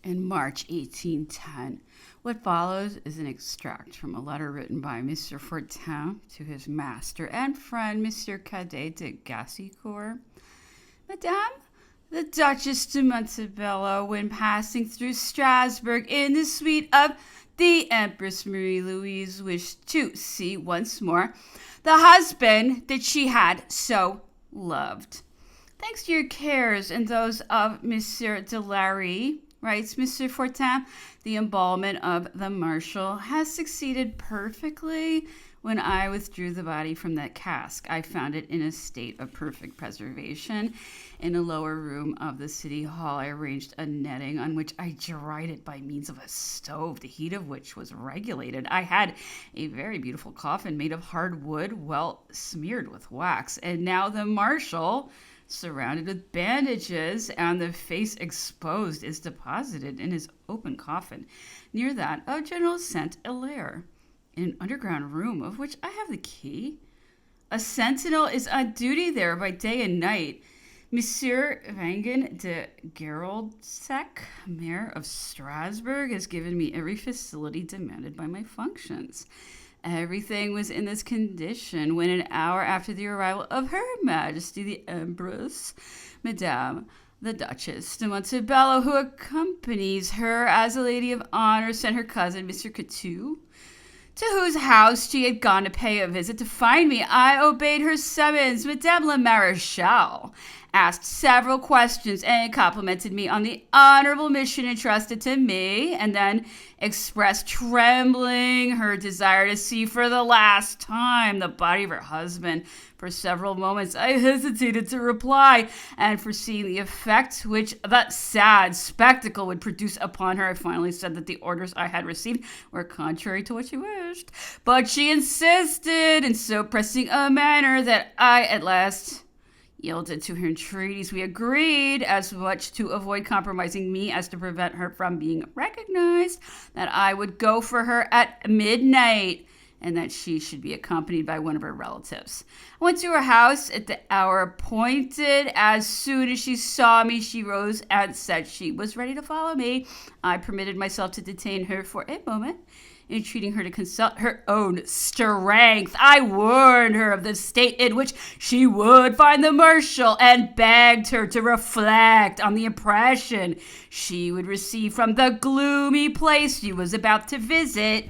in March 1810. What follows is an extract from a letter written by Mr. Fortin to his master and friend, Monsieur Cadet de Gassicourt. Madame, the Duchess de Montebello, when passing through Strasbourg in the suite of the Empress Marie-Louise, wished to see once more the husband that she had so loved. Thanks to your cares and those of Monsieur de Larry, writes Mr. Fortin, the embalmment of the Marshal has succeeded perfectly. When I withdrew the body from that cask, I found it in a state of perfect preservation. In a lower room of the city hall, I arranged a netting on which I dried it by means of a stove, the heat of which was regulated. I had a very beautiful coffin made of hard wood, well smeared with wax. And now the Marshal, surrounded with bandages and the face exposed, is deposited in his open coffin near that of General Saint-Hilaire, in an underground room of which I have the key. A sentinel is on duty there by day and night. Monsieur Vangen de Geroldsek, mayor of Strasbourg, has given me every facility demanded by my functions. Everything was in this condition when, an hour after the arrival of Her Majesty the Empress, Madame the Duchess de Montebello, who accompanies her as a lady of honor, sent her cousin, Mr. Coutu, to whose house she had gone to pay a visit to find me. I obeyed her summons. Madame la Marechale asked several questions and complimented me on the honorable mission entrusted to me, and then expressed trembling her desire to see for the last time the body of her husband. For several moments I hesitated to reply, and foreseeing the effect which that sad spectacle would produce upon her, I finally said that the orders I had received were contrary to what she wished. But she insisted in so pressing a manner that I at last yielded to her entreaties. We agreed, as much to avoid compromising me as to prevent her from being recognized, that I would go for her at midnight, and that she should be accompanied by one of her relatives. I went to her house at the hour appointed. As soon as she saw me, she rose and said she was ready to follow me. I permitted myself to detain her for a moment, entreating her to consult her own strength. I warned her of the state in which she would find the Marshal, and begged her to reflect on the impression she would receive from the gloomy place she was about to visit.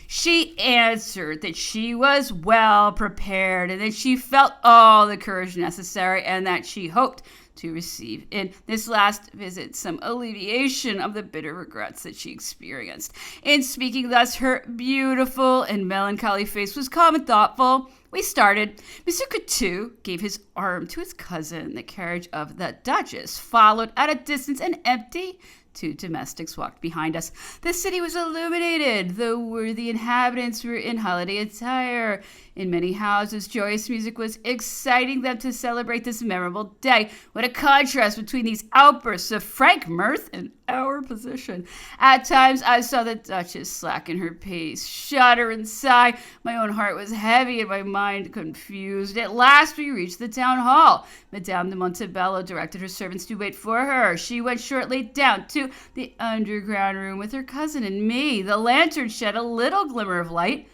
She answered that she was well prepared, and that she felt all the courage necessary, and that she hoped to receive in this last visit some alleviation of the bitter regrets that she experienced. In speaking thus, her beautiful and melancholy face was calm and thoughtful. We started. Mr. Coutu gave his arm to his cousin. The carriage of the Duchess followed at a distance, and empty. Two domestics walked behind us. The city was illuminated. The worthy inhabitants were in holiday attire. In many houses, joyous music was exciting them to celebrate this memorable day. What a contrast between these outbursts of frank mirth and our position. At times, I saw the Duchess slacken her pace, shudder, and sigh. My own heart was heavy and my mind confused. At last, we reached the town hall. Madame de Montebello directed her servants to wait for her. She went shortly down to the underground room with her cousin and me. The lantern shed a little glimmer of light.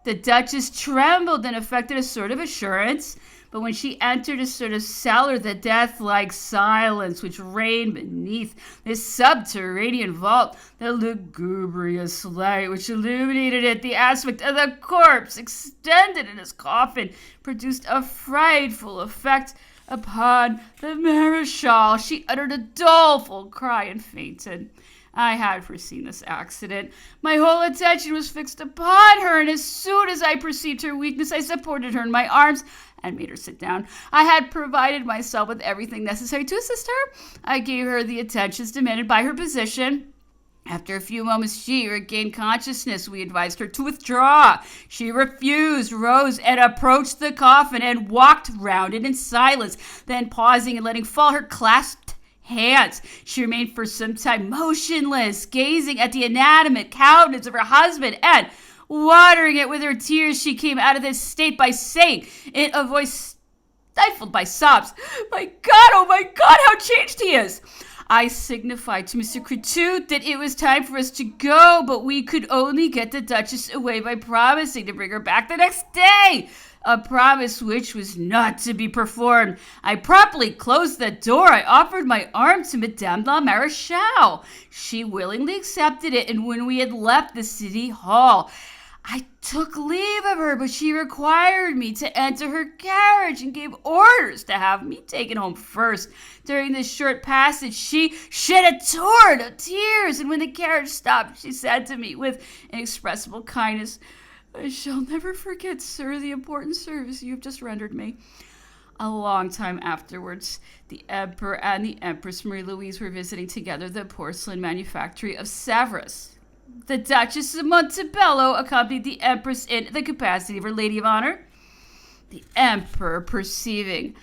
The Duchess trembled and affected a sort of assurance, but when she entered a sort of cellar, the death-like silence which reigned beneath this subterranean vault, the lugubrious light which illuminated it, the aspect of the corpse extended in his coffin, produced a frightful effect upon the Marechal. She uttered a doleful cry and fainted. I had foreseen this accident. My whole attention was fixed upon her, and as soon as I perceived her weakness, I supported her in my arms and made her sit down. I had provided myself with everything necessary to assist her. I gave her the attentions demanded by her position. After a few moments, she regained consciousness. We advised her to withdraw. She refused, rose, and approached the coffin and walked round it in silence. Then, pausing and letting fall her clasped hands, she remained for some time motionless, gazing at the inanimate countenance of her husband, and, watering it with her tears, she came out of this state by saying, in a voice stifled by sobs, "My God, oh my God, how changed he is! I signified to Mr. Cretu that it was time for us to go, but we could only get the Duchess away by promising to bring her back the next day, a promise which was not to be performed. I promptly closed the door. I offered my arm to Madame la Marechale. She willingly accepted it, and when we had left the city hall, I took leave of her, but she required me to enter her carriage and gave orders to have me taken home first. During this short passage, she shed a torrent of tears, and when the carriage stopped, she said to me with inexpressible kindness, "I shall never forget, sir, the important service you have just rendered me." A long time afterwards, the Emperor and the Empress Marie-Louise were visiting together the porcelain manufactory of Sèvres. The Duchess of Montebello accompanied the Empress in the capacity of her Lady of Honor. The Emperor, perceiving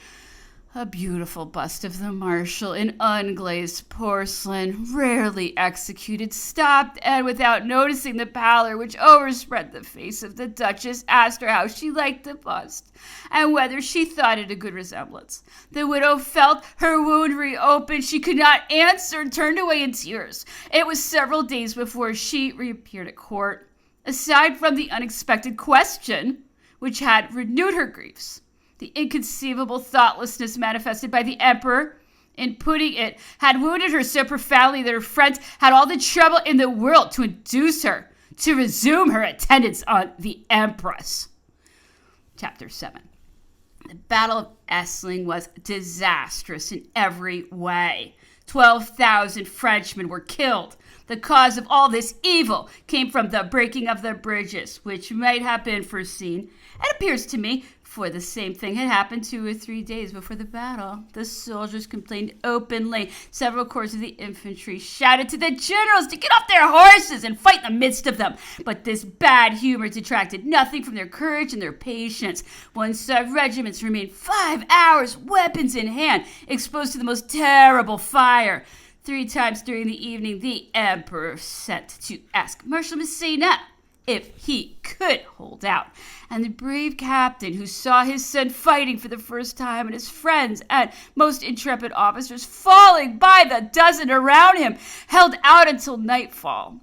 a beautiful bust of the Marshal in unglazed porcelain, rarely executed, stopped, and without noticing the pallor which overspread the face of the Duchess, asked her how she liked the bust, and whether she thought it a good resemblance. The widow felt her wound reopened. She could not answer and turned away in tears. It was several days before she reappeared at court. Aside from the unexpected question, which had renewed her griefs, the inconceivable thoughtlessness manifested by the Emperor in putting it had wounded her so profoundly that her friends had all the trouble in the world to induce her to resume her attendance on the Empress. Chapter 7. The Battle of Essling was disastrous in every way. 12,000 Frenchmen were killed. The cause of all this evil came from the breaking of the bridges, which might have been foreseen. It appears to me, for the same thing had happened 2 or 3 days before the battle. The soldiers complained openly. Several corps of the infantry shouted to the generals to get off their horses and fight in the midst of them. But this bad humor detracted nothing from their courage and their patience. One saw regiments remain 5 hours, weapons in hand, exposed to the most terrible fire. 3 times during the evening, the Emperor sent to ask Marshal Massena if he could hold out. And the brave captain, who saw his son fighting for the first time and his friends and most intrepid officers falling by the dozen around him, held out until nightfall.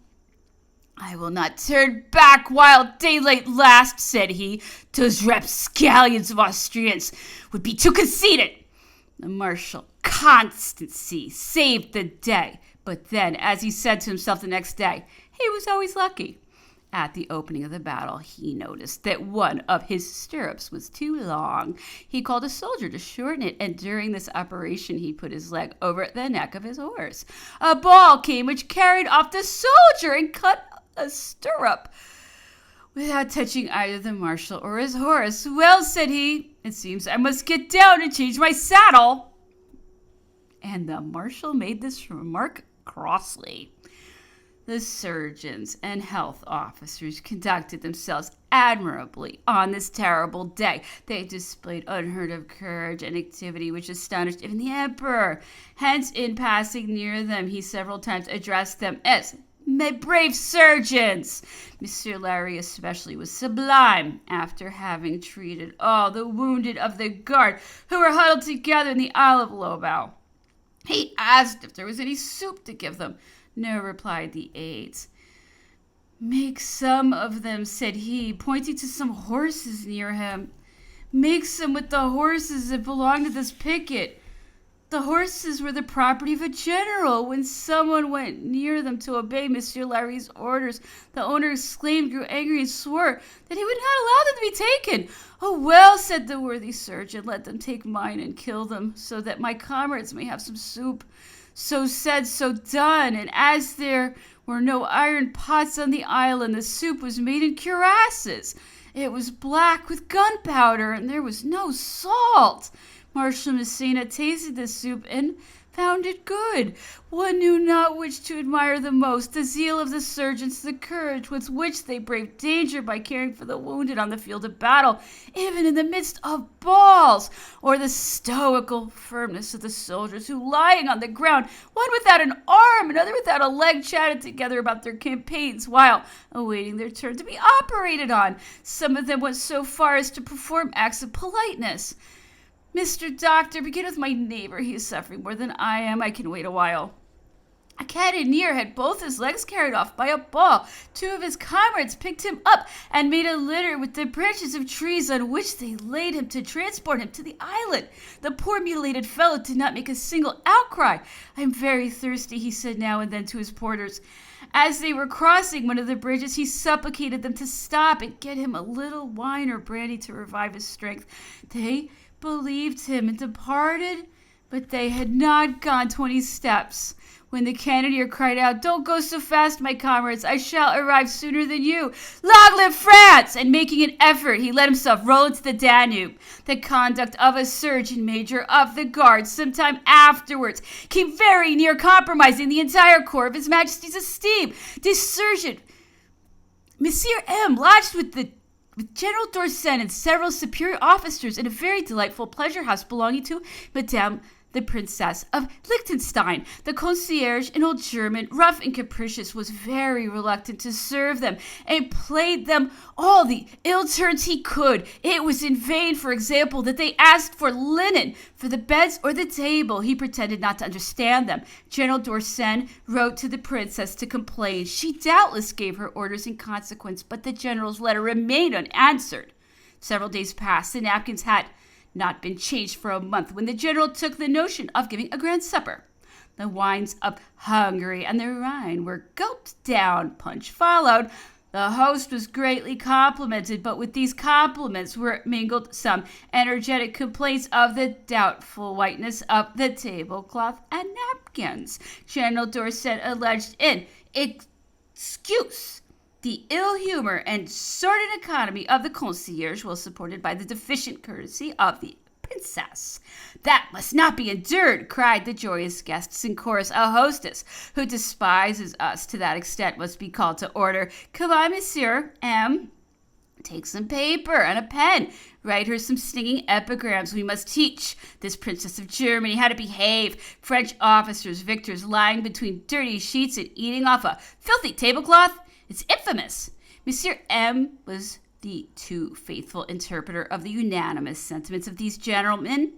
"I will not turn back while daylight lasts," said he. "Those rapscallions of Austrians would be too conceited." The Marshal Constancy saved the day. But then, as he said to himself the next day, he was always lucky. At the opening of the battle, he noticed that one of his stirrups was too long. He called a soldier to shorten it, and during this operation, he put his leg over the neck of his horse. A ball came which carried off the soldier and cut a stirrup without touching either the Marshal or his horse. "Well," said he, "it seems I must get down and change my saddle." And the Marshal made this remark crossly. The surgeons and health officers conducted themselves admirably on this terrible day. They displayed unheard of courage and activity which astonished even the Emperor. Hence, in passing near them, he several times addressed them as "my brave surgeons." Monsieur Larry especially was sublime after having treated all the wounded of the guard who were huddled together in the Isle of Lobau. He asked if there was any soup to give them. "No," replied the aides. "Make some of them," said he, pointing to some horses near him. "Make some with the horses that belong to this picket." The horses were the property of a general. When someone went near them to obey Monsieur Larry's orders, the owner exclaimed, grew angry, and swore that he would not allow them to be taken. "Oh, well," said the worthy surgeon, "let them take mine and kill them, so that my comrades may have some soup." So said, so done, and as there were no iron pots on the island, the soup was made in cuirasses. It was black with gunpowder, and there was no salt. Marshal Massena tasted the soup and found it good. One knew not which to admire the most, the zeal of the surgeons, the courage with which they braved danger by caring for the wounded on the field of battle, even in the midst of balls, or the stoical firmness of the soldiers who, lying on the ground, one without an arm, another without a leg, chatted together about their campaigns while awaiting their turn to be operated on. Some of them went so far as to perform acts of politeness. Mr. Doctor, begin with my neighbor. He is suffering more than I am. I can wait a while. A cannoneer had both his legs carried off by a ball. Two of his comrades picked him up and made a litter with the branches of trees on which they laid him to transport him to the island. The poor mutilated fellow did not make a single outcry. I am very thirsty, he said now and then to his porters. As they were crossing one of the bridges, he supplicated them to stop and get him a little wine or brandy to revive his strength. They believed him and departed, but they had not gone 20 steps when the cannoneer cried out, "Don't go so fast, my comrades. I shall arrive sooner than you. Long live France!" And making an effort, he let himself roll into the Danube. The conduct of a surgeon major of the guard some time afterwards came very near compromising the entire corps of His Majesty's esteem. This surgeon, Monsieur M., lodged with General Dorsen and several superior officers in a very delightful pleasure house belonging to Madame the Princess of Liechtenstein. The concierge, an old German, rough and capricious, was very reluctant to serve them and played them all the ill turns he could. It was in vain, for example, that they asked for linen for the beds or the table. He pretended not to understand them. General Dorsen wrote to the princess to complain. She doubtless gave her orders in consequence, but the general's letter remained unanswered. Several days passed. The napkins had not been changed for a month when the general took the notion of giving a grand supper. The wines of Hungary and the Rhine were gulped down. Punch followed. The host was greatly complimented, but with these compliments were mingled some energetic complaints of the doubtful whiteness of the tablecloth and napkins. General Dorset alleged in excuse the ill humor and sordid economy of the concierge, well supported by the deficient courtesy of the princess. "That must not be endured," cried the joyous guests in chorus. "A hostess who despises us to that extent must be called to order. Come on, Monsieur M. Take some paper and a pen. Write her some stinging epigrams. We must teach this princess of Germany how to behave. French officers, victors, lying between dirty sheets and eating off a filthy tablecloth. It's infamous." Monsieur M. was the too faithful interpreter of the unanimous sentiments of these gentlemen.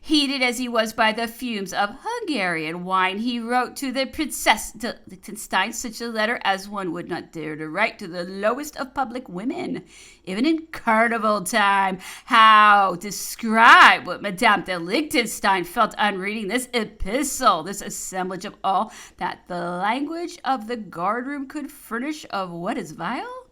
Heated as he was by the fumes of Hungarian wine, he wrote to the Princess de Liechtenstein such a letter as one would not dare to write to the lowest of public women, even in carnival time. How describe what Madame de Liechtenstein felt on reading this epistle, this assemblage of all that the language of the guardroom could furnish of what is vile?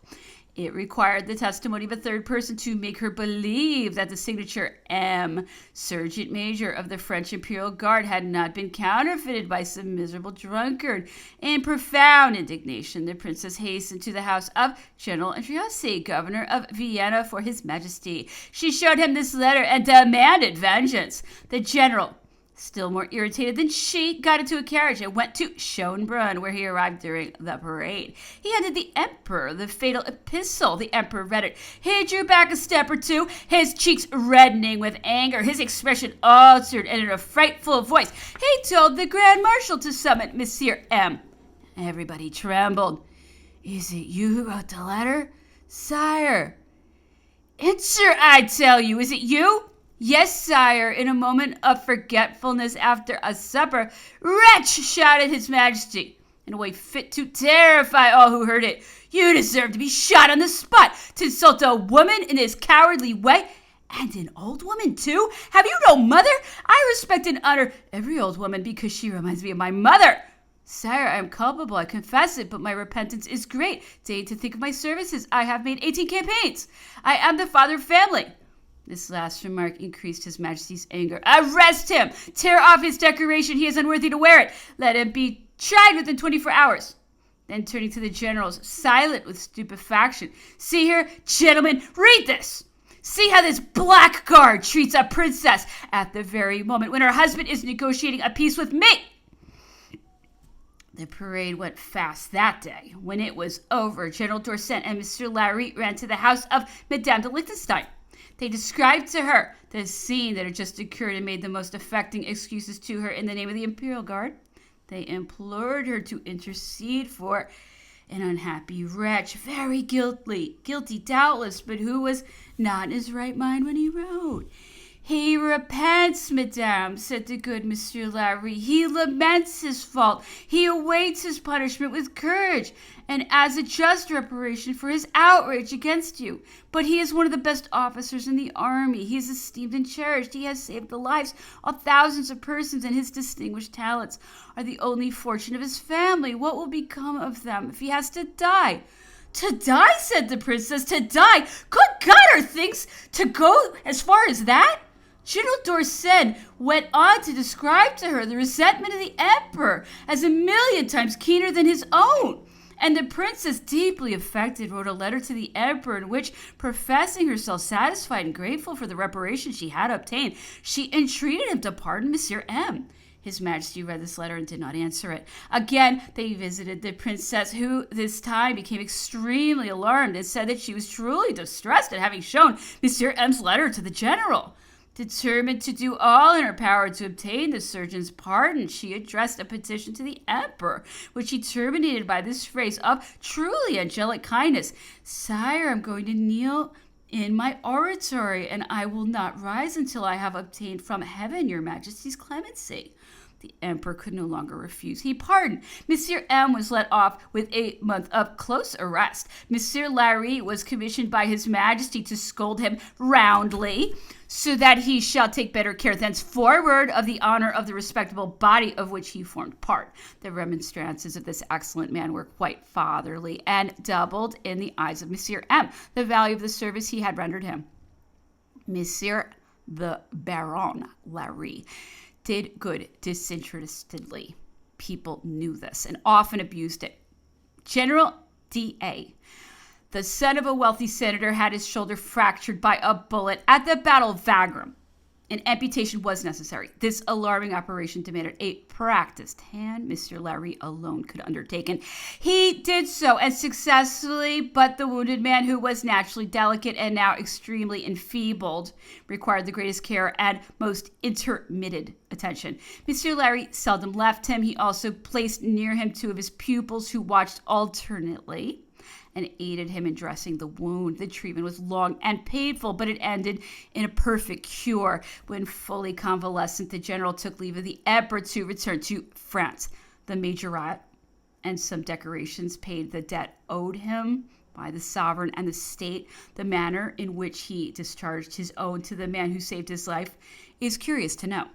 It required the testimony of a third person to make her believe that the signature M, Sergeant Major of the French Imperial Guard, had not been counterfeited by some miserable drunkard. In profound indignation, the princess hastened to the house of General Andreassi, governor of Vienna, for His Majesty. She showed him this letter and demanded vengeance. The general, still more irritated than she, got into a carriage and went to Schönbrunn, where he arrived during the parade. He handed the emperor the fatal epistle. The emperor read it. He drew back a step or two, his cheeks reddening with anger, his expression altered, and in a frightful voice he told the grand marshal to summon Monsieur M. Everybody trembled. "Is it you who wrote the letter?" "Sire." "Answer, I tell you. Is it you?" "Yes, sire," in a moment of forgetfulness after a supper. "Wretch!" shouted His Majesty, in a way fit to terrify all who heard it. "You deserve to be shot on the spot. To insult a woman in this cowardly way, and an old woman, too. Have you no mother? I respect and honor every old woman because she reminds me of my mother." "Sire, I am culpable, I confess it, but my repentance is great. Deign to think of my services. I have made 18 campaigns. I am the father of family." This last remark increased His Majesty's anger. "Arrest him! Tear off his decoration. He is unworthy to wear it. Let him be tried within 24 hours. Then turning to the generals, silent with stupefaction. "See here, gentlemen, read this. See how this blackguard treats a princess at the very moment when her husband is negotiating a peace with me." The parade went fast that day. When it was over, General Dorset and Mr. Larry ran to the house of Madame de Liechtenstein. They described to her the scene that had just occurred and made the most affecting excuses to her in the name of the Imperial Guard. They implored her to intercede for an unhappy wretch, very guilty doubtless, but who was not in his right mind when he wrote. He repents, madame, said the good Monsieur Larry. He laments his fault. He awaits his punishment with courage, and as a just reparation for his outrage against you. But he is one of the best officers in the army. He is esteemed and cherished. He has saved the lives of thousands of persons, and his distinguished talents are the only fortune of his family. What will become of them if he has to die? To die, said the princess, to die? Good God, are things to go as far as that? General d'Orsay went on to describe to her the resentment of the emperor as 1,000,000 times keener than his own. And the princess, deeply affected, wrote a letter to the emperor in which, professing herself satisfied and grateful for the reparation she had obtained, she entreated him to pardon Monsieur M. His Majesty read this letter and did not answer it. Again, they visited the princess, who this time became extremely alarmed and said that she was truly distressed at having shown Monsieur M.'s letter to the general. Determined to do all in her power to obtain the surgeon's pardon, she addressed a petition to the emperor, which she terminated by this phrase of truly angelic kindness: "Sire, I'm going to kneel in my oratory, and I will not rise until I have obtained from heaven your majesty's clemency." The emperor could no longer refuse. He pardoned. Monsieur M was let off with a month of close arrest. Monsieur Larry was commissioned by his majesty to scold him roundly, so that he shall take better care thenceforward of the honor of the respectable body of which he formed part. The remonstrances of this excellent man were quite fatherly, and doubled in the eyes of Monsieur M the value of the service he had rendered him. Monsieur the Baron Larry did good disinterestedly. People knew this and often abused it. General D.A., the son of a wealthy senator, had his shoulder fractured by a bullet at the Battle of Wagram. An amputation was necessary. This alarming operation demanded a practiced hand Mr. Larry alone could undertake, and he did so, and successfully, but the wounded man, who was naturally delicate and now extremely enfeebled, required the greatest care and most intermitted attention. Mr. Larry seldom left him. He also placed near him 2 of his pupils, who watched alternately and aided him in dressing the wound. The treatment was long and painful, but it ended in a perfect cure. When fully convalescent, the general took leave of the emperor to return to France. The majorat and some decorations paid the debt owed him by the sovereign and the state. The manner in which he discharged his own to the man who saved his life is curious to know.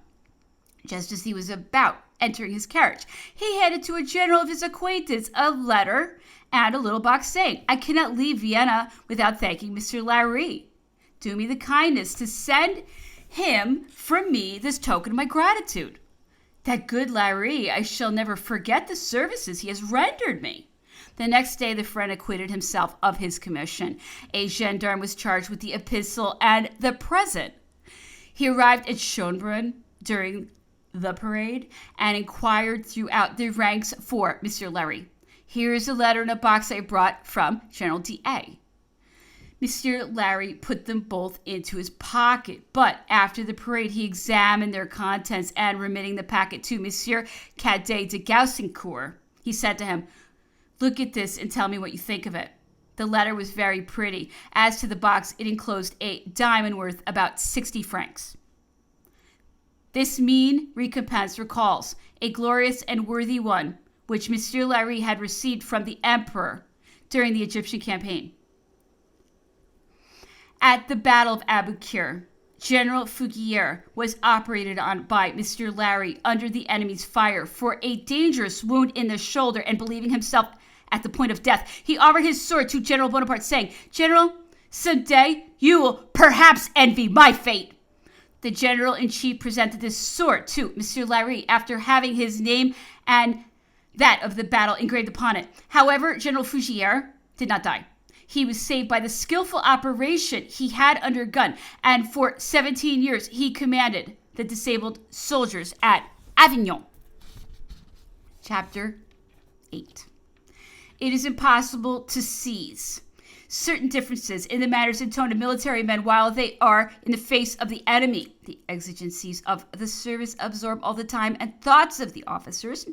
Just as he was about entering his carriage, he handed to a general of his acquaintance a letter and a little box, saying, "I cannot leave Vienna without thanking Mr. Larry. Do me the kindness to send him from me this token of my gratitude. That good Larry, I shall never forget the services he has rendered me." The next day, the friend acquitted himself of his commission. A gendarme was charged with the epistle and the present. He arrived at Schönbrunn during the parade and inquired throughout the ranks for Mr. Larry. "Here is a letter in a box I brought from General D.A." Mr. Larry put them both into his pocket, but after the parade he examined their contents, and remitting the packet to Monsieur Cadet de Gaussincourt, he said to him, "Look at this and tell me what you think of it." The letter was very pretty. As to the box, it enclosed a diamond worth about 60 francs. This mean recompense recalls a glorious and worthy one, which Monsieur Larry had received from the emperor during the Egyptian campaign. At the Battle of Aboukir, General Fouquier was operated on by Mr. Larry under the enemy's fire for a dangerous wound in the shoulder, and believing himself at the point of death, he offered his sword to General Bonaparte, saying, "General, someday you will perhaps envy my fate." The general-in-chief presented this sword to Monsieur Larry after having his name and that of the battle engraved upon it. However, General Fouquier did not die. He was saved by the skillful operation he had undergone, and for 17 years he commanded the disabled soldiers at Avignon. Chapter 8. It is impossible to seize certain differences in the manners and tone of military men while they are in the face of the enemy. The exigencies of the service absorb all the time and thoughts of the officers.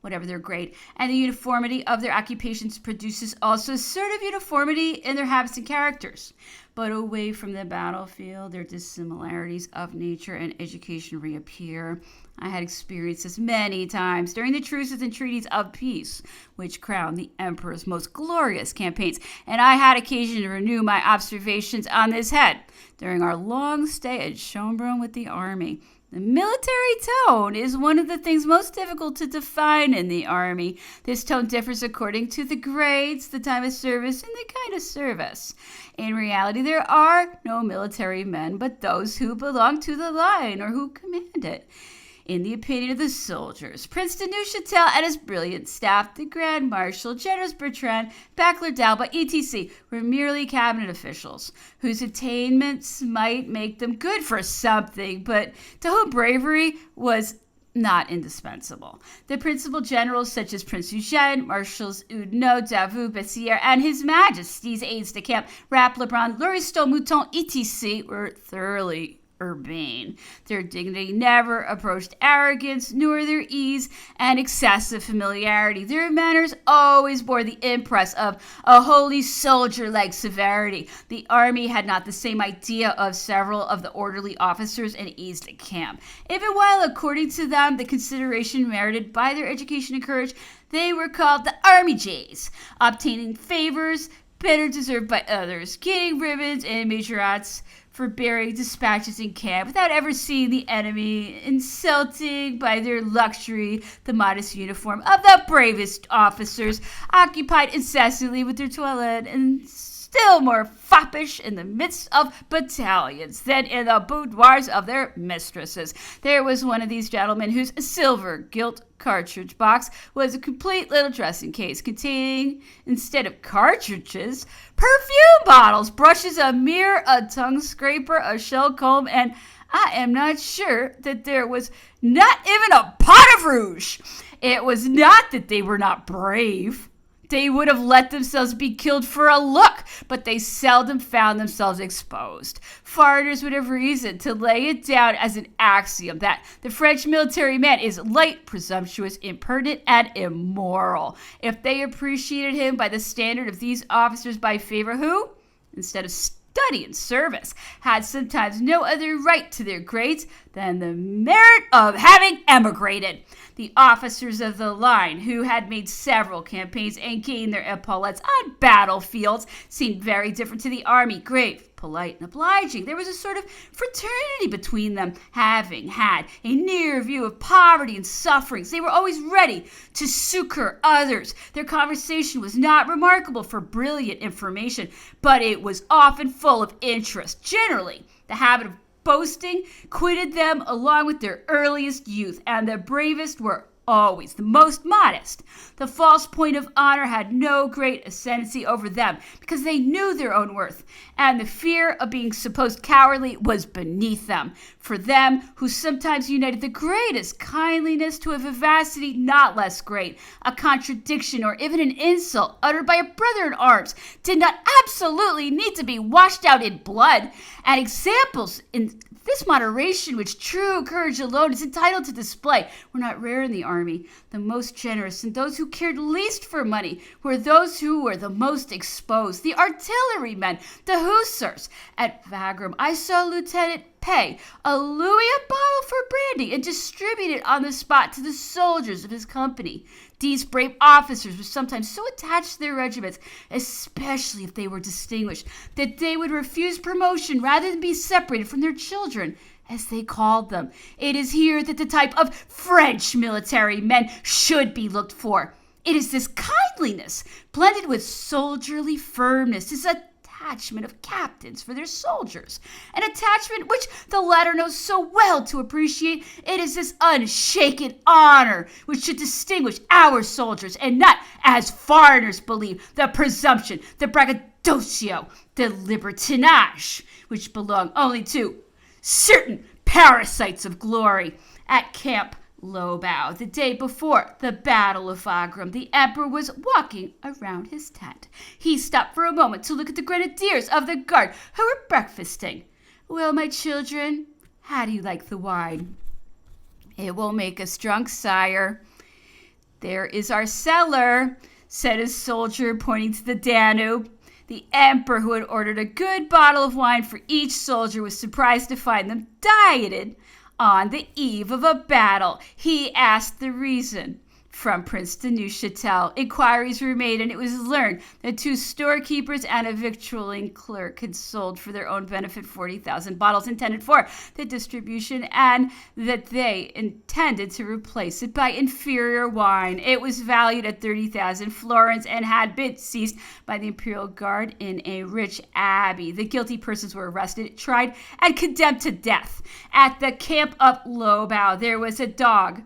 whatever their grade. And the uniformity of their occupations produces also a sort of uniformity in their habits and characters. But away from the battlefield, their dissimilarities of nature and education reappear. I had experienced this many times during the truces and treaties of peace, which crowned the emperor's most glorious campaigns, and I had occasion to renew my observations on this head during our long stay at Schönbrunn with the army. The military tone is one of the things most difficult to define in the army. This tone differs according to the grades, the time of service, and the kind of service. In reality, there are no military men but those who belong to the line or who command it. In the opinion of the soldiers, Prince de Neuchâtel and his brilliant staff, the Grand Marshal, Generals Bertrand, Bachelor d'Alba, etc., were merely cabinet officials, whose attainments might make them good for something, but to whom bravery was not indispensable. The principal generals, such as Prince Eugène, Marshals Oudinot, Davout, Bessières, and His Majesty's aides-de-camp, Rapp, Lebrun, Lauriston, Mouton, etc., were thoroughly urbane. Their dignity never approached arrogance, nor their ease and excessive familiarity. Their manners always bore the impress of a wholly soldier-like severity. The army had not the same idea of several of the orderly officers and aides-de-camp. Even while, according to them, the consideration merited by their education and courage, they were called the army jays, obtaining favors better deserved by others, getting ribbons and majorates for bearing dispatches in camp without ever seeing the enemy, insulting by their luxury the modest uniform of the bravest officers, occupied incessantly with their toilette, and still more foppish in the midst of battalions than in the boudoirs of their mistresses. There was one of these gentlemen whose silver gilt cartridge box was a complete little dressing case containing, instead of cartridges, perfume bottles, brushes, a mirror, a tongue scraper, a shell comb, and I am not sure that there was not even a pot of rouge. It was not that they were not brave. They would have let themselves be killed for a look, but they seldom found themselves exposed. Foreigners would have reason to lay it down as an axiom that the French military man is light, presumptuous, impertinent, and immoral. If they appreciated him by the standard of these officers by favor, who, instead of study and service, had sometimes no other right to their grades than the merit of having emigrated. The officers of the line, who had made several campaigns and gained their epaulettes on battlefields, seemed very different to the army, grave, polite, and obliging. There was a sort of fraternity between them, having had a near view of poverty and sufferings. They were always ready to succor others. Their conversation was not remarkable for brilliant information, but it was often full of interest. Generally, the habit of boasting quitted them along with their earliest youth, and the bravest were always the most modest. The false point of honor had no great ascendancy over them because they knew their own worth, and the fear of being supposed cowardly was beneath them. For them, who sometimes united the greatest kindliness to a vivacity not less great, a contradiction or even an insult uttered by a brother in arms did not absolutely need to be washed out in blood, and examples in this moderation, which true courage alone is entitled to display, were not rare in the army. The most generous and those who cared least for money were those who were the most exposed. The artillerymen, the hussars. At Wagram, I saw Lieutenant pay a louis a bottle for brandy and distribute it on the spot to the soldiers of his company. These brave officers were sometimes so attached to their regiments, especially if they were distinguished, that they would refuse promotion rather than be separated from their children, as they called them. It is here that the type of French military men should be looked for. It is this kindliness, blended with soldierly firmness, this attachment of captains for their soldiers, an attachment which the latter knows so well to appreciate. It is this unshaken honor which should distinguish our soldiers, and not, as foreigners believe, the presumption, the braggadocio, the libertinage, which belong only to certain parasites of glory. At Camp Lobau, the day before the Battle of Wagram, the emperor was walking around his tent. He stopped for a moment to look at the grenadiers of the guard who were breakfasting. "Well, my children, how do you like the wine?" "It will make us drunk, sire." There is our cellar, said a soldier, pointing to the Danube. The emperor, who had ordered a good bottle of wine for each soldier, was surprised to find them dieted on the eve of a battle. He asked the reason. From Prince de Neuchâtel, inquiries were made, and it was learned that 2 storekeepers and a victualling clerk had sold for their own benefit 40,000 bottles intended for the distribution, and that they intended to replace it by inferior wine. It was valued at 30,000 florins and had been seized by the imperial guard in a rich abbey. The guilty persons were arrested, tried, and condemned to death. At the camp of Lobau, there was a dog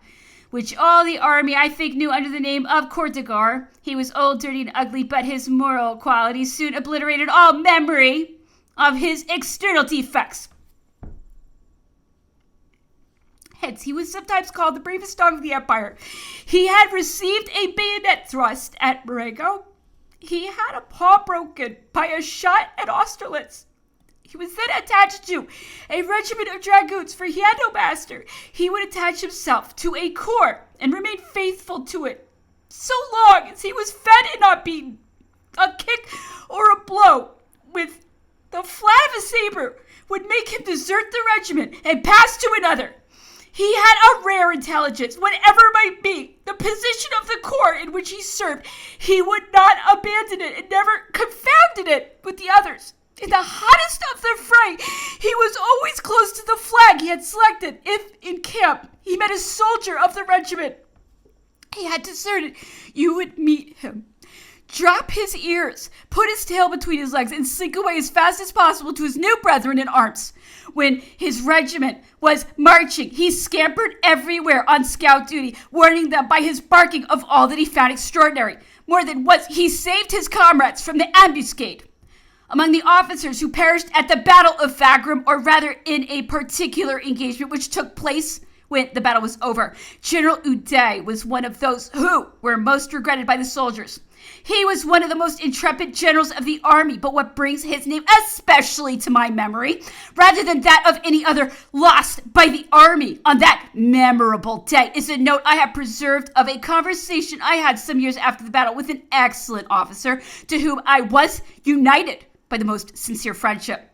which all the army, I think, knew under the name of Cortegar. He was old, dirty, and ugly, but his moral qualities soon obliterated all memory of his external defects. Hence, he was sometimes called the bravest dog of the empire. He had received a bayonet thrust at Marengo. He had a paw broken by a shot at Austerlitz. He was then attached to a regiment of dragoons, for he had no master. He would attach himself to a corps and remain faithful to it so long as he was fed and not beaten. A kick or a blow with the flat of a saber would make him desert the regiment and pass to another. He had a rare intelligence, whatever might be the position of the corps in which he served. He would not abandon it and never confounded it with the others. In the hottest of the fray, he was always close to the flag he had selected. If in camp he met a soldier of the regiment he had deserted, you would meet him, drop his ears, put his tail between his legs, and slink away as fast as possible to his new brethren in arms. When his regiment was marching, he scampered everywhere on scout duty, warning them by his barking of all that he found extraordinary. More than once, he saved his comrades from the ambuscade. Among the officers who perished at the Battle of Wagram, or rather in a particular engagement which took place when the battle was over, General Uday was one of those who were most regretted by the soldiers. He was one of the most intrepid generals of the army, but what brings his name especially to my memory, rather than that of any other lost by the army on that memorable day, is a note I have preserved of a conversation I had some years after the battle with an excellent officer to whom I was united by the most sincere friendship.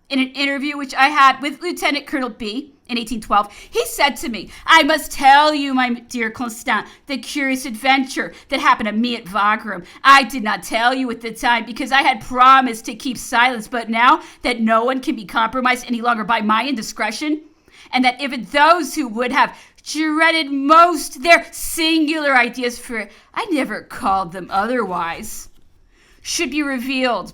In an interview which I had with Lieutenant Colonel B in 1812, he said to me, "I must tell you, my dear Constant, the curious adventure that happened to me at Wagram. I did not tell you at the time because I had promised to keep silence, but now that no one can be compromised any longer by my indiscretion, and that even those who would have dreaded most their singular ideas, for I never called them otherwise, should be revealed,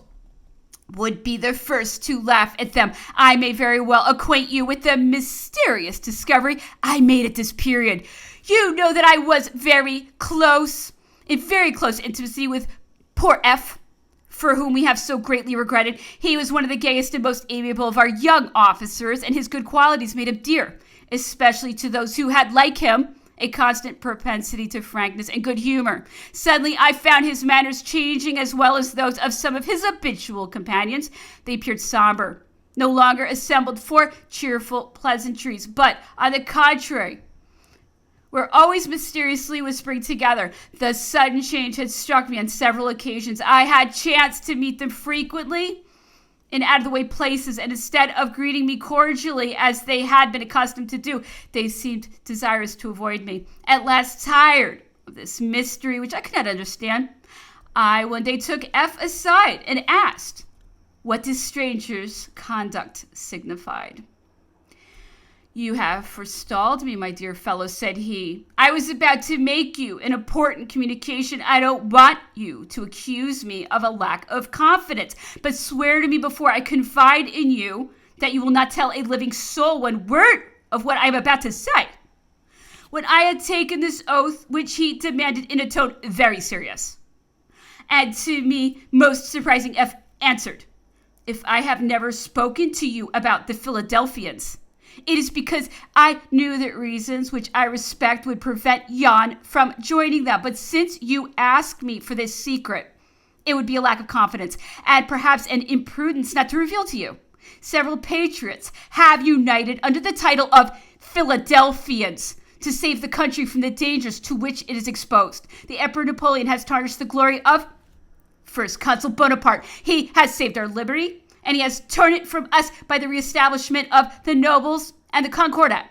would be the first to laugh at them. I may very well acquaint you with the mysterious discovery I made at this period. You know that I was in very close intimacy with poor F, for whom we have so greatly regretted. He was one of the gayest and most amiable of our young officers, and his good qualities made him dear, especially to those who had, like him, a constant propensity to frankness and good humor. Suddenly, I found his manners changing as well as those of some of his habitual companions. They appeared somber, no longer assembled for cheerful pleasantries, but, on the contrary, were always mysteriously whispering together. The sudden change had struck me on several occasions. I had chanced to meet them frequently in out-of-the-way places, and instead of greeting me cordially as they had been accustomed to do, they seemed desirous to avoid me. At last, tired of this mystery, which I could not understand, I one day took F aside and asked what this stranger's conduct signified. "You have forestalled me, my dear fellow," said he. "I was about to make you an important communication. I don't want you to accuse me of a lack of confidence, but swear to me before I confide in you that you will not tell a living soul one word of what I am about to say." When I had taken this oath, which he demanded in a tone very serious, and to me most surprising, F answered, "If I have never spoken to you about the Philadelphians, it is because I knew that reasons which I respect would prevent Jan from joining them. But since you ask me for this secret, it would be a lack of confidence and perhaps an imprudence not to reveal to you. Several patriots have united under the title of Philadelphians to save the country from the dangers to which it is exposed. The Emperor Napoleon has tarnished the glory of First Consul Bonaparte. He has saved our liberty, and he has torn it from us by the reestablishment of the nobles and the Concordat.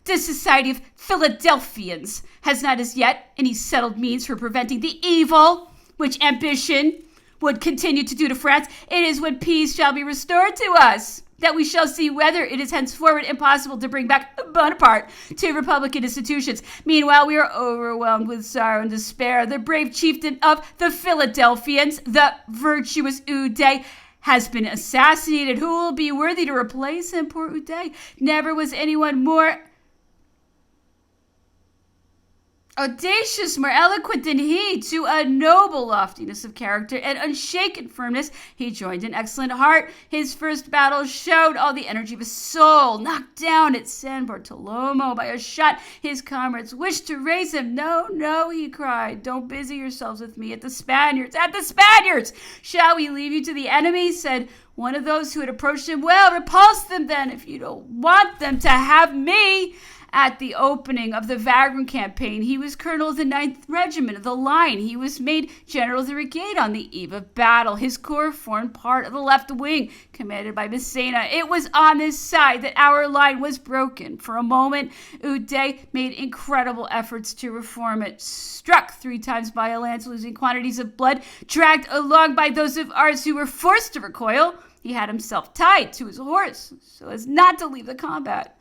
The Society of Philadelphians has not as yet any settled means for preventing the evil which ambition would continue to do to France. It is when peace shall be restored to us that we shall see whether it is henceforward impossible to bring back Bonaparte to republican institutions. Meanwhile, we are overwhelmed with sorrow and despair. The brave chieftain of the Philadelphians, the virtuous Ude, has been assassinated. Who will be worthy to replace him? Poor Ude. Never was anyone more audacious, more eloquent than he. To a noble loftiness of character and unshaken firmness, he joined an excellent heart. His first battle showed all the energy of his soul. Knocked down at San Bartolomeo by a shot, his comrades wished to raise him. No, no, he cried, don't busy yourselves with me. At the Spaniards, at the Spaniards! Shall we leave you to the enemy? Said one of those who had approached him. Well, repulse them then, if you don't want them to have me. At the opening of the Wagram campaign, he was colonel of the 9th Regiment of the Line. He was made general of the brigade on the eve of battle. His corps formed part of the left wing, commanded by Massena. It was on this side that our line was broken. For a moment, Ude made incredible efforts to reform it. Struck 3 times by a lance, losing quantities of blood, dragged along by those of ours who were forced to recoil, he had himself tied to his horse so as not to leave the combat.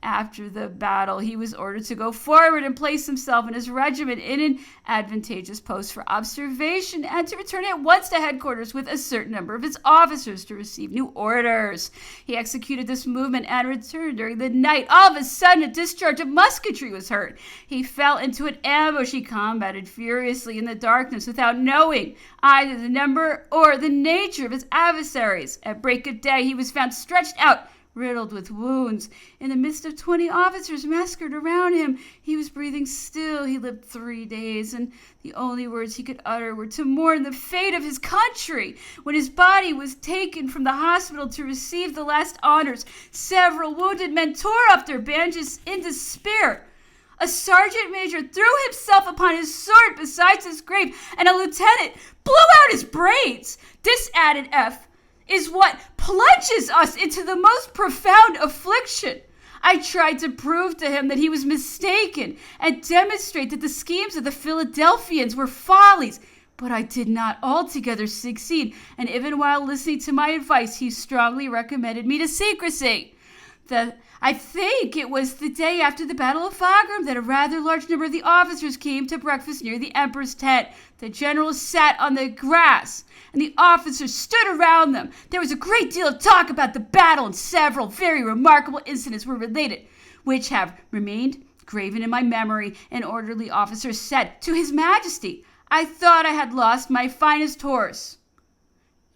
After the battle, he was ordered to go forward and place himself and his regiment in an advantageous post for observation and to return at once to headquarters with a certain number of his officers to receive new orders. He executed this movement and returned during the night. All of a sudden, a discharge of musketry was heard. He fell into an ambush. He combated furiously in the darkness without knowing either the number or the nature of his adversaries. At break of day, he was found stretched out, riddled with wounds. In the midst of 20 officers massacred around him, he was breathing still. He lived 3 days, and the only words he could utter were to mourn the fate of his country. When his body was taken from the hospital to receive the last honors, several wounded men tore up their bandages in despair. A sergeant major threw himself upon his sword beside his grave, and a lieutenant blew out his brains. This, added F., is what plunges us into the most profound affliction. I tried to prove to him that he was mistaken and demonstrate that the schemes of the Philadelphians were follies, but I did not altogether succeed, and even while listening to my advice, he strongly recommended me to secrecy. I think it was the day after the Battle of Wagram that a rather large number of the officers came to breakfast near the Emperor's tent. The generals sat on the grass, and the officers stood around them. There was a great deal of talk about the battle, and several very remarkable incidents were related, which have remained graven in my memory. An orderly officer said to His Majesty, I thought I had lost my finest horse,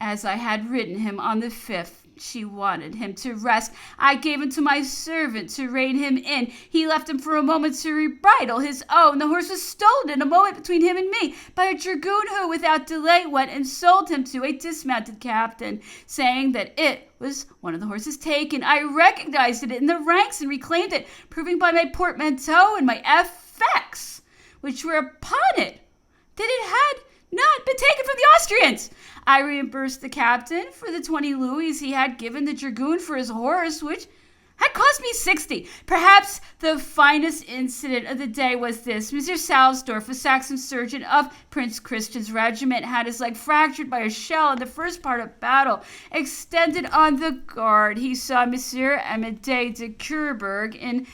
as I had ridden him on the 5th. She wanted him to rest. I gave him to my servant to rein him in. He left him for a moment to rebridle his own. The horse was stolen in a moment between him and me by a dragoon who, without delay, went and sold him to a dismounted captain, saying that it was one of the horses taken. I recognized it in the ranks and reclaimed it, proving by my portmanteau and my effects, which were upon it, that it had not been taken from the Austrians. I reimbursed the captain for the 20 louis he had given the dragoon for his horse, which had cost me 60. Perhaps the finest incident of the day was this. Monsieur Salsdorf, a Saxon surgeon of Prince Christian's regiment, had his leg fractured by a shell in the first part of battle. Extended on the guard, he saw Monsieur Amédée de Courberg in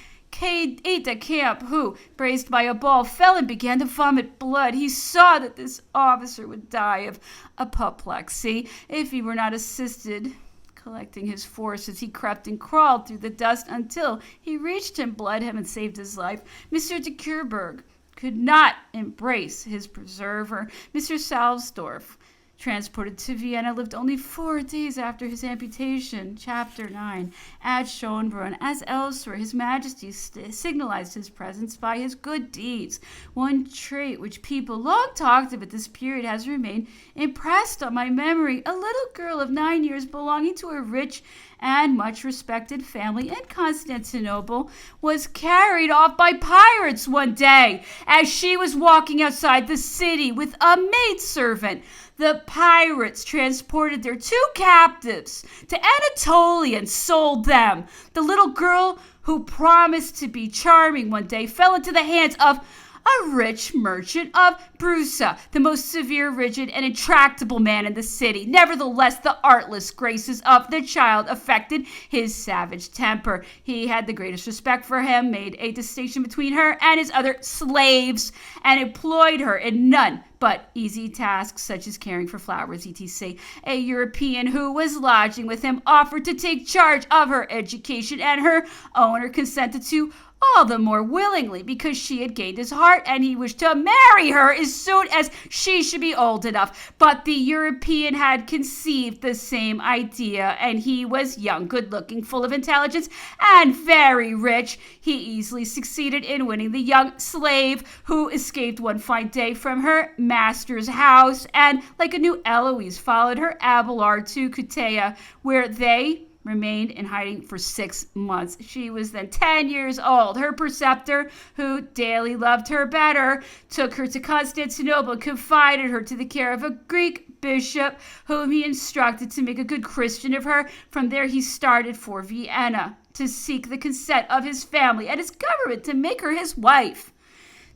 aide de camp, who, grazed by a ball, fell and began to vomit blood. He saw that this officer would die of apoplexy if he were not assisted. Collecting his forces, he crept and crawled through the dust until he reached him, bled him, and saved his life. Monsieur de Courberg could not embrace his preserver. Monsieur Salsdorf Transported to Vienna, lived only 4 days after his amputation. Chapter 9. At Schönbrunn, as elsewhere, His Majesty signalized his presence by his good deeds. One trait which people long talked of at this period has remained impressed on my memory. A little girl of 9 years belonging to a rich and much respected family in Constantinople was carried off by pirates one day as she was walking outside the city with a maidservant. The pirates transported their 2 captives to Anatolia and sold them. The little girl, who promised to be charming one day, fell into the hands of a rich merchant of Brusa, the most severe, rigid, and intractable man in the city. Nevertheless, the artless graces of the child affected his savage temper. He had the greatest respect for him, made a distinction between her and his other slaves, and employed her in none but easy tasks such as caring for flowers, etc. A European who was lodging with him offered to take charge of her education, and her owner consented to all the more willingly because she had gained his heart and he wished to marry her as soon as she should be old enough. But the European had conceived the same idea, and he was young, good-looking, full of intelligence, and very rich. He easily succeeded in winning the young slave, who escaped one fine day from her master's house and, like a new Eloise, followed her Abelard to Cutea, where they remained in hiding for 6 months. She was then 10 years old. Her preceptor, who daily loved her better, took her to Constantinople and confided her to the care of a Greek bishop, whom he instructed to make a good Christian of her. From there he started for Vienna to seek the consent of his family and his government to make her his wife.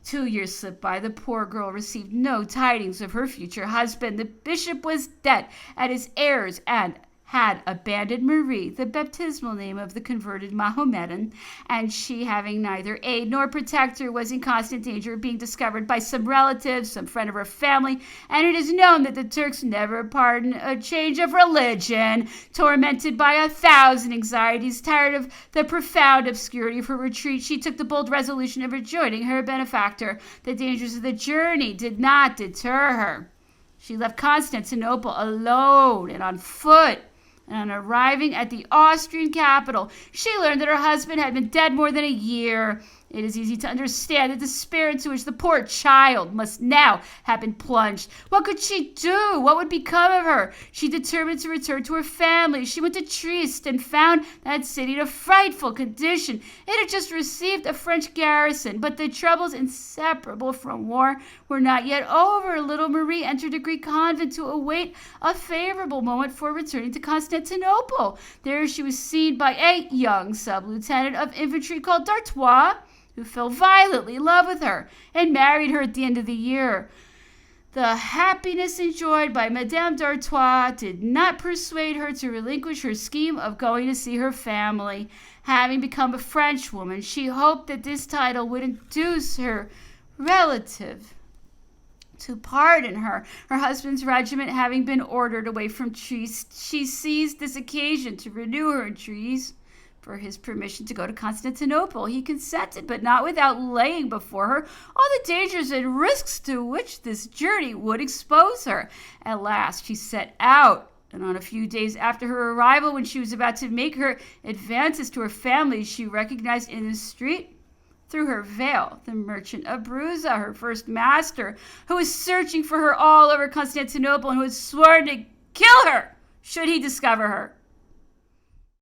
2 years slipped by. The poor girl received no tidings of her future husband. The bishop was dead, and his heirs and had abandoned Marie, the baptismal name of the converted Mahometan, and she, having neither aid nor protector, was in constant danger of being discovered by some relative, some friend of her family, and it is known that the Turks never pardon a change of religion. Tormented by 1,000 anxieties, tired of the profound obscurity of her retreat, she took the bold resolution of rejoining her benefactor. The dangers of the journey did not deter her. She left Constantinople alone and on foot. And on arriving at the Austrian capital, she learned that her husband had been dead more than a year. It is easy to understand the despair into which the poor child must now have been plunged. What could she do? What would become of her? She determined to return to her family. She went to Trieste and found that city in a frightful condition. It had just received a French garrison, but the troubles inseparable from war were not yet over. Little Marie entered a Greek convent to await a favorable moment for returning to Constantinople. There she was seen by a young sub-lieutenant of infantry called d'Artois, who fell violently in love with her and married her at the end of the year. The happiness enjoyed by Madame d'Artois did not persuade her to relinquish her scheme of going to see her family. Having become a Frenchwoman, she hoped that this title would induce her relative to pardon her. Her husband's regiment having been ordered away from Trieste, she seized this occasion to renew her entreaties for his permission to go to Constantinople. He consented, but not without laying before her all the dangers and risks to which this journey would expose her. At last she set out, and on a few days after her arrival, when she was about to make her advances to her family, she recognized in the street, through her veil, the merchant of Brusa, her first master, who was searching for her all over Constantinople and who had sworn to kill her should he discover her.